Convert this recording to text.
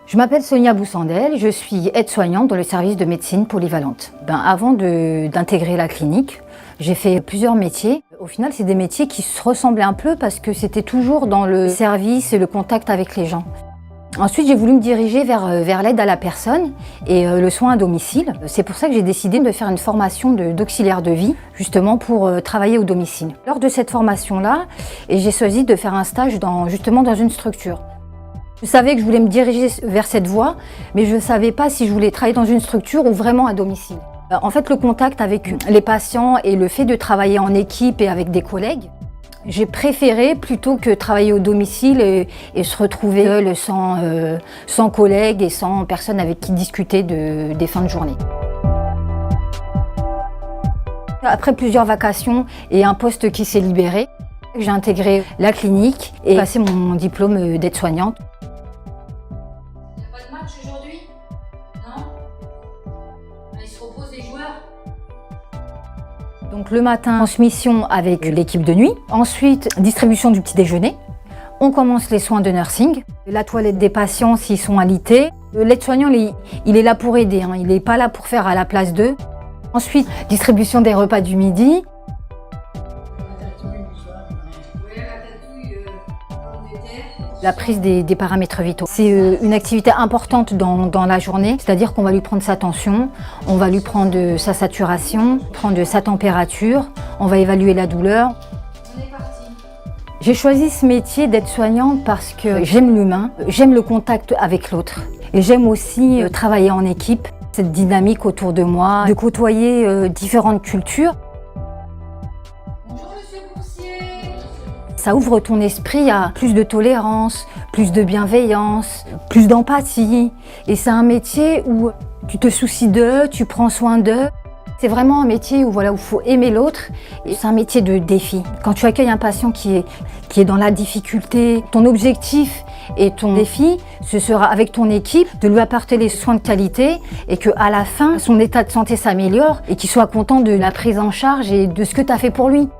Je m'appelle Sonia Boussandel, je suis aide-soignante dans le service de médecine polyvalente. Avant d'intégrer la clinique, j'ai fait plusieurs métiers. Au final, c'est des métiers qui se ressemblaient un peu parce que c'était toujours dans le service et le contact avec les gens. Ensuite, j'ai voulu me diriger vers l'aide à la personne et le soin à domicile. C'est pour ça que j'ai décidé de faire une formation d'auxiliaire de vie, justement pour travailler au domicile. Lors de cette formation-là, j'ai choisi de faire un stage justement dans une structure. Je savais que je voulais me diriger vers cette voie, mais je ne savais pas si je voulais travailler dans une structure ou vraiment à domicile. En fait, le contact avec les patients et le fait de travailler en équipe et avec des collègues, j'ai préféré plutôt que travailler au domicile et se retrouver seule, sans collègues et sans personne avec qui discuter des fins de journée. Après plusieurs vacations et un poste qui s'est libéré, j'ai intégré la clinique et passé mon diplôme d'aide-soignante. Il n'y a pas de match aujourd'hui? Non? Ils se reposent les joueurs? Donc le matin, transmission avec l'équipe de nuit. Ensuite, distribution du petit déjeuner. On commence les soins de nursing. La toilette des patients s'ils sont alités. L'aide-soignant, il est là pour aider, hein. Il n'est pas là pour faire à la place d'eux. Ensuite, distribution des repas du midi. La prise des paramètres vitaux. C'est une activité importante dans la journée, c'est-à-dire qu'on va lui prendre sa tension, on va lui prendre sa saturation, prendre sa température, on va évaluer la douleur. On est parti. J'ai choisi ce métier d'aide-soignante parce que j'aime l'humain, j'aime le contact avec l'autre et j'aime aussi travailler en équipe, cette dynamique autour de moi, de côtoyer différentes cultures. Ça ouvre ton esprit à plus de tolérance, plus de bienveillance, plus d'empathie. Et c'est un métier où tu te soucies d'eux, tu prends soin d'eux. C'est vraiment un métier où il faut aimer l'autre. Et c'est un métier de défi. Quand tu accueilles un patient qui est dans la difficulté, ton objectif et ton défi, ce sera avec ton équipe de lui apporter les soins de qualité et qu'à la fin, son état de santé s'améliore et qu'il soit content de la prise en charge et de ce que tu as fait pour lui.